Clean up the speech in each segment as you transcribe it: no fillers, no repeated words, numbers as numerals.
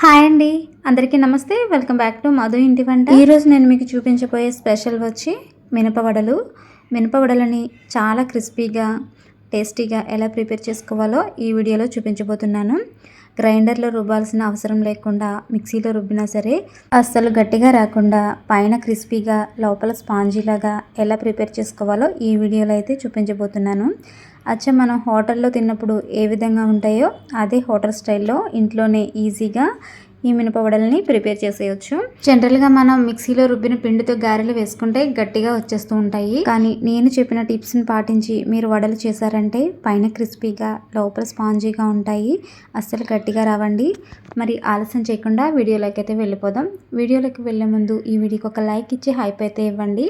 Hi అండి, అందరికీ నమస్తే. వెల్కమ్ బ్యాక్ టు మధు ఇంటి వంట. ఈరోజు నేను మీకు చూపించబోయే స్పెషల్ వచ్చి మినపవడలు. మినపవడలని చాలా క్రిస్పీగా టేస్టీగా ఎలా ప్రిపేర్ చేసుకోవాలో ఈ వీడియోలో చూపించబోతున్నాను. గ్రైండర్లో రుబ్బాల్సిన అవసరం లేకుండా మిక్సీలో రుబ్బినా సరే అస్సలు గట్టిగా రాకుండా పైన క్రిస్పీగా లోపల స్పాంజీలాగా ఎలా ప్రిపేర్ చేసుకోవాలో ఈ వీడియోలో అయితే చూపించబోతున్నాను. అచ్చం మనం హోటల్లో తిన్నప్పుడు ఏ విధంగా ఉంటాయో అదే హోటల్ స్టైల్లో ఇంట్లోనే ఈజీగా ఈ మినపవడల్ని ప్రిపేర్ చేసేయచ్చు. జనరల్గా మనం మిక్సీలో రుబ్బిన పిండితో గారెలు వేసుకుంటే గట్టిగా వచ్చేస్తూ ఉంటాయి. కానీ నేను చెప్పిన టిప్స్ని పాటించి మీరు వడలు చేశారంటే పైన క్రిస్పీగా లోపల స్పాంజీగా ఉంటాయి, అస్సలు గట్టిగా రావండి. మరి ఆలస్యం చేయకుండా వీడియోలోకి అయితే వెళ్ళిపోదాం. వీడియోలోకి వెళ్ళే ముందు ఈ వీడియోకి ఒక లైక్ ఇచ్చి హైప్ అయితే ఇవ్వండి.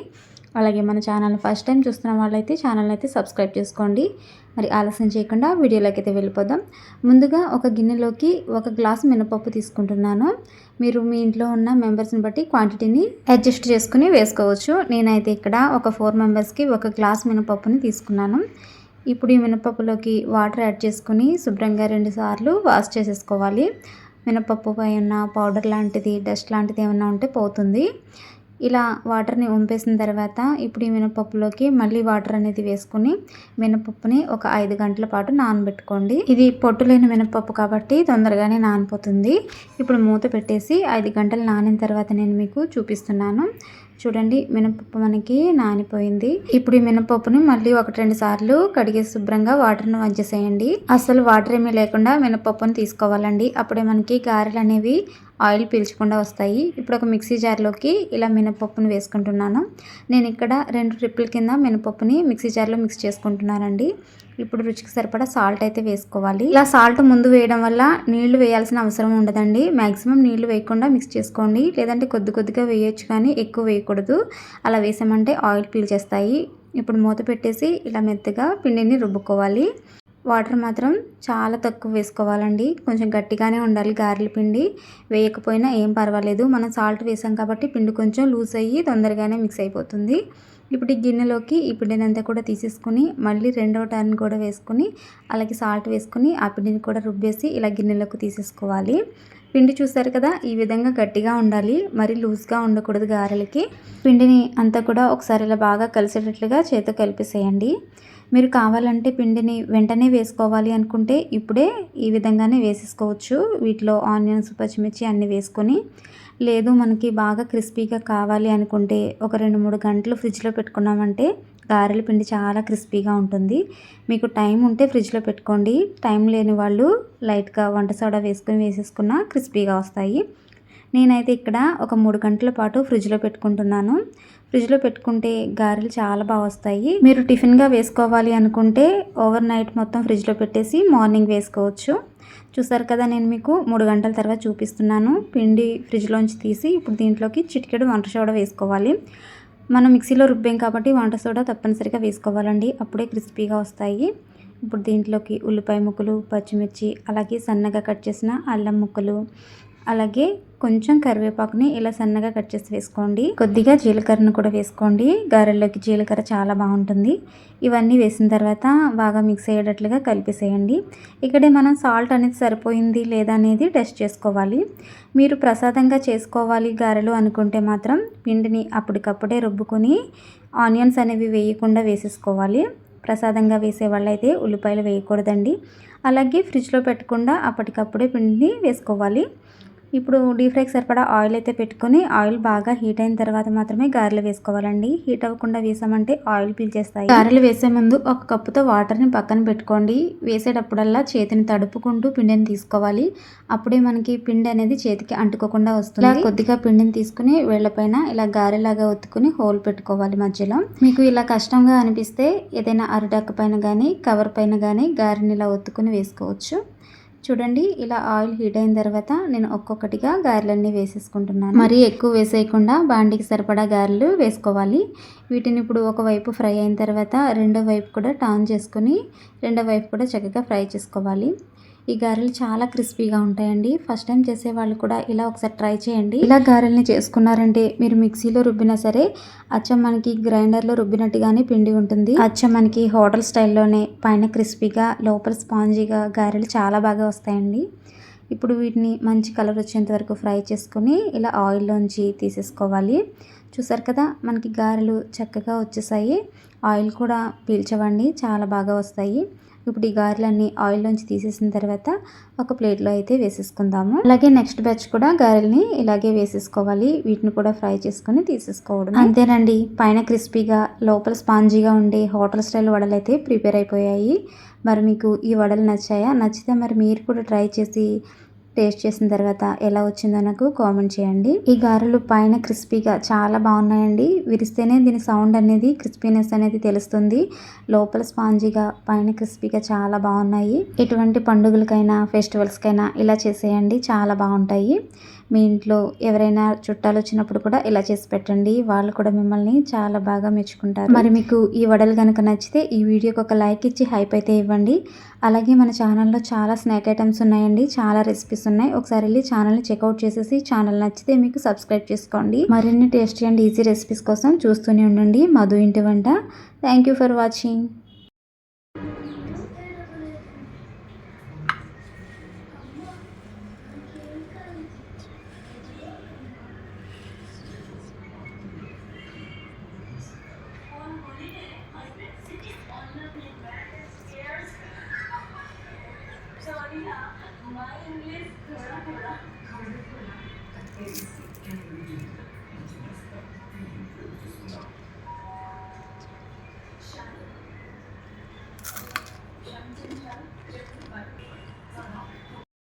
అలాగే మన ఛానల్ని ఫస్ట్ టైం చూస్తున్న వాళ్ళైతే ఛానల్ని అయితే సబ్స్క్రైబ్ చేసుకోండి. మరి ఆలస్యం చేయకుండా వీడియోలోకి అయితే వెళ్ళిపోదాం. ముందుగా ఒక గిన్నెలోకి 1 గ్లాసు మినపప్పు తీసుకుంటున్నాను. మీరు మీ ఇంట్లో ఉన్న మెంబర్స్ని బట్టి క్వాంటిటీని అడ్జస్ట్ చేసుకుని వేసుకోవచ్చు. నేనైతే ఇక్కడ ఒక 4 మెంబర్స్కి 1 గ్లాస్ మినపప్పుని తీసుకున్నాను. ఇప్పుడు ఈ మినపప్పులోకి వాటర్ యాడ్ చేసుకుని శుభ్రంగా 2 సార్లు వాష్ చేసేసుకోవాలి. మినపప్పు పై ఉన్న పౌడర్ లాంటిది డస్ట్ లాంటిది ఏమన్నా ఉంటే పోతుంది. ఇలా వాటర్ని వంపేసిన తర్వాత ఇప్పుడు ఈ మినపప్పులోకి మళ్ళీ వాటర్ అనేది వేసుకుని మినపప్పుని ఒక 5 గంటల పాటు నానబెట్టుకోండి. ఇది పొట్టు లేని మినపప్పు కాబట్టి తొందరగానే నానిపోతుంది. ఇప్పుడు మూత పెట్టేసి 5 గంటలు నానిన తర్వాత నేను మీకు చూపిస్తున్నాను. చూడండి, మినపప్పు మనకి నానిపోయింది. ఇప్పుడు ఈ మినపప్పుని మళ్ళీ 1-2 సార్లు కడిగేసి శుభ్రంగా వాటర్ని వంచేసేయండి. అసలు వాటర్ ఏమీ లేకుండా మినపప్పుని తీసుకోవాలండి. అప్పుడే మనకి గారెలు అనేవి ఆయిల్ పీల్చకుండా వస్తాయి. ఇప్పుడు ఒక మిక్సీ జార్లోకి ఇలా మినపప్పుని వేసుకుంటున్నాను. నేను ఇక్కడ 2 ట్రిప్పుల కింద మినపప్పుని మిక్సీ జార్లో మిక్స్ చేసుకుంటున్నానండి. ఇప్పుడు రుచికి సరిపడా సాల్ట్ అయితే వేసుకోవాలి. ఇలా సాల్ట్ ముందు వేయడం వల్ల నీళ్లు వేయాల్సిన అవసరం ఉండదండి. మ్యాక్సిమం నీళ్లు వేయకుండా మిక్స్ చేసుకోండి, లేదంటే కొద్దిగా వేయొచ్చు కానీ ఎక్కువ వేయకూడదు. అలా వేసామంటే ఆయిల్ పీల్చేస్తాయి. ఇప్పుడు మూత పెట్టేసి ఇలా మెత్తగా పిండిని రుబ్బుకోవాలి. వాటర్ మాత్రం చాలా తక్కువ వేసుకోవాలండి. కొంచెం గట్టిగానే ఉండాలి. గారెల పిండి వేయకపోయినా ఏం పర్వాలేదు, మనం సాల్ట్ వేసాం కాబట్టి పిండి కొంచెం లూజ్ అయ్యి తొందరగానే మిక్స్ అయిపోతుంది. ఇప్పుడు ఈ గిన్నెలోకి ఈ పిండిని అంతా కూడా తీసేసుకుని మళ్ళీ 2వ టర్న్ కూడా వేసుకుని అలాగే సాల్ట్ వేసుకుని ఆ పిండిని కూడా రుబ్బేసి ఇలా గిన్నెలోకి తీసేసుకోవాలి. పిండి చూసారు కదా, ఈ విధంగా గట్టిగా ఉండాలి, మరి లూజ్గా ఉండకూడదు. గారెలకి పిండిని అంతా కూడా ఒకసారి ఇలా బాగా కలిసేటట్లుగా చేతితో కలిపేసేయండి. మీరు కావాలంటే పిండిని వెంటనే వేసుకోవాలి అనుకుంటే ఇప్పుడే ఈ విధంగానే వేసేసుకోవచ్చు. వీటిలో ఆనియన్స్, పచ్చిమిర్చి అన్నీ వేసుకొని, లేదు మనకి బాగా క్రిస్పీగా కావాలి అనుకుంటే ఒక 2-3 గంటలు ఫ్రిడ్జ్లో పెట్టుకున్నామంటే గారెల పిండి చాలా క్రిస్పీగా ఉంటుంది. మీకు టైం ఉంటే ఫ్రిడ్జ్లో పెట్టుకోండి. టైం లేని వాళ్ళు లైట్గా వంట సోడా వేసేసుకున్నా క్రిస్పీగా వస్తాయి. నేనైతే ఇక్కడ ఒక 3 గంటల పాటు ఫ్రిడ్జ్లో పెట్టుకుంటున్నాను. ఫ్రిడ్జ్లో పెట్టుకుంటే గారెలు చాలా బాగా వస్తాయి. మీరు టిఫిన్గా వేసుకోవాలి అనుకుంటే ఓవర్ నైట్ మొత్తం ఫ్రిడ్జ్లో పెట్టేసి మార్నింగ్ వేసుకోవచ్చు. చూసారు కదా, నేను మీకు 3 గంటల తర్వాత చూపిస్తున్నాను. పిండి ఫ్రిడ్జ్లోంచి తీసి ఇప్పుడు దీంట్లోకి చిటికెడు వంట సోడా వేసుకోవాలి. మనం మిక్సీలో రుబ్బాం కాబట్టి వంట సోడా తప్పనిసరిగా వేసుకోవాలండి, అప్పుడే క్రిస్పీగా వస్తాయి. ఇప్పుడు దీంట్లోకి ఉల్లిపాయ ముక్కలు, పచ్చిమిర్చి, అలాగే సన్నగా కట్ చేసిన అల్లం ముక్కలు, అలాగే కొంచెం కరివేపాకుని ఇలా సన్నగా కట్ చేసి వేసుకోండి. కొద్దిగా జీలకర్రను కూడా వేసుకోండి. గారెల్లోకి జీలకర్ర చాలా బాగుంటుంది. ఇవన్నీ వేసిన తర్వాత బాగా మిక్స్ అయ్యేటట్లుగా కలిపేసేయండి. ఇక్కడే మనం సాల్ట్ అనేది సరిపోయింది లేదా అనేది టెస్ట్ చేసుకోవాలి. మీరు ప్రసాదంగా చేసుకోవాలి గారెలు అనుకుంటే మాత్రం పిండిని అప్పటికప్పుడే రుబ్బుకొని ఆనియన్స్ అనేవి వేయకుండా వేసేసుకోవాలి. ప్రసాదంగా వేసే వాళ్ళైతే ఉల్లిపాయలు వేయకూడదండి. అలాగే ఫ్రిడ్జ్లో పెట్టకుండా అప్పటికప్పుడే పిండిని వేసుకోవాలి. ఇప్పుడు డీప్ ఫ్రైకి సరిపడా ఆయిల్ అయితే పెట్టుకొని ఆయిల్ బాగా హీట్ అయిన తర్వాత మాత్రమే గారెలు వేసుకోవాలండి. హీట్ అవ్వకుండా వేసామంటే ఆయిల్ పీల్చేస్తాయి. గారెలు వేసే ముందు 1 కప్పుతో వాటర్ని పక్కన పెట్టుకోండి. వేసేటప్పుడల్లా చేతిని తడుపుకుంటూ పిండిని తీసుకోవాలి. అప్పుడే మనకి పిండి అనేది చేతికి అంటుకోకుండా వస్తుంది. ఇలా కొద్దిగా పిండిని తీసుకుని వేళ్లపైన ఇలా గారెలాగా ఒత్తుకుని హోల్ పెట్టుకోవాలి మధ్యలో. మీకు ఇలా కష్టంగా అనిపిస్తే ఏదైనా అరిటాకు పైన కానీ కవర్ పైన కానీ గారెని ఇలా ఒత్తుకుని వేసుకోవచ్చు. చూడండి, ఇలా ఆయిల్ హీట్ అయిన తర్వాత నేను ఒక్కొక్కటిగా గారెలన్నీ వేసేసుకుంటున్నాను. మరీ ఎక్కువ వేసేయకుండా బాండికి సరిపడా గారెలు వేసుకోవాలి. వీటిని ఇప్పుడు ఒకవైపు ఫ్రై అయిన తర్వాత రెండో వైపు కూడా టర్న్ చేసుకుని రెండో వైపు కూడా చక్కగా ఫ్రై చేసుకోవాలి. ఈ గారెలు చాలా క్రిస్పీగా ఉంటాయండి. ఫస్ట్ టైం చేసే వాళ్ళు కూడా ఇలా ఒకసారి ట్రై చేయండి. ఇలా గారెల్ని చేసుకున్నారంటే మీరు మిక్సీలో రుబ్బినా సరే అచ్చం మనకి గ్రైండర్లో రుబ్బినట్టుగానే పిండి ఉంటుంది. అచ్చం మనకి హోటల్ స్టైల్లోనే పైన క్రిస్పీగా లోపల స్పాంజీగా గారెలు చాలా బాగా వస్తాయండి. ఇప్పుడు వీటిని మంచి కలర్ వచ్చేంత వరకు ఫ్రై చేసుకొని ఇలా ఆయిల్లోంచి తీసేసుకోవాలి. చూసారు కదా, మనకి గారెలు చక్కగా వచ్చేసాయి. ఆయిల్ కూడా పీల్చవండి, చాలా బాగా వస్తాయి. ఇప్పుడు ఈ గారెలన్నీ ఆయిల్లోంచి తీసేసిన తర్వాత ఒక ప్లేట్లో అయితే వేసేసుకుందాము. అలాగే నెక్స్ట్ బ్యాచ్ కూడా గారెల్ని ఇలాగే వేసేసుకోవాలి. వీటిని కూడా ఫ్రై చేసుకొని తీసేసుకోవడం అంతేనండి. పైన క్రిస్పీగా లోపల స్పాంజీగా ఉండే హోటల్ స్టైల్ వడలు అయితే ప్రిపేర్ అయిపోయాయి. మరి మీకు ఈ వడలు నచ్చాయా? నచ్చితే మరి మీరు కూడా ట్రై చేసి టేస్ట్ చేసిన తర్వాత ఎలా వచ్చిందో నాకు కామెంట్ చేయండి. ఈ గారెలు పైన క్రిస్పీగా చాలా బాగున్నాయండి. విరిస్తేనే దీని సౌండ్ అనేది, క్రిస్పీనెస్ అనేది తెలుస్తుంది. లోపల స్పాంజీగా పైన క్రిస్పీగా చాలా బాగున్నాయి. ఎటువంటి పండుగలకైనా ఫెస్టివల్స్కైనా ఇలా చేసేయండి, చాలా బాగుంటాయి. మీ ఇంట్లో ఎవరైనా చుట్టాలు వచ్చినప్పుడు కూడా ఇలా చేసి పెట్టండి. వాళ్ళు కూడా మిమ్మల్ని చాలా బాగా మెచ్చుకుంటారు. మరి మీకు ఈ వడలు కనుక నచ్చితే ఈ వీడియోకి ఒక లైక్ ఇచ్చి హైప్ అయితే ఇవ్వండి. అలాగే మన ఛానల్లో చాలా స్నాక్ ఐటమ్స్ ఉన్నాయండి, చాలా రెసిపీస్ ఉన్నాయి. ఒకసారి వెళ్ళి ఛానల్ని చెక్అవుట్ చేసేసి ఛానల్ నచ్చితే మీకు సబ్స్క్రైబ్ చేసుకోండి. మరిన్ని టేస్టీ అండ్ ఈజీ రెసిపీస్ కోసం చూస్తూనే ఉండండి మధు ఇంటి వంట. Thank you for watching. So, my English,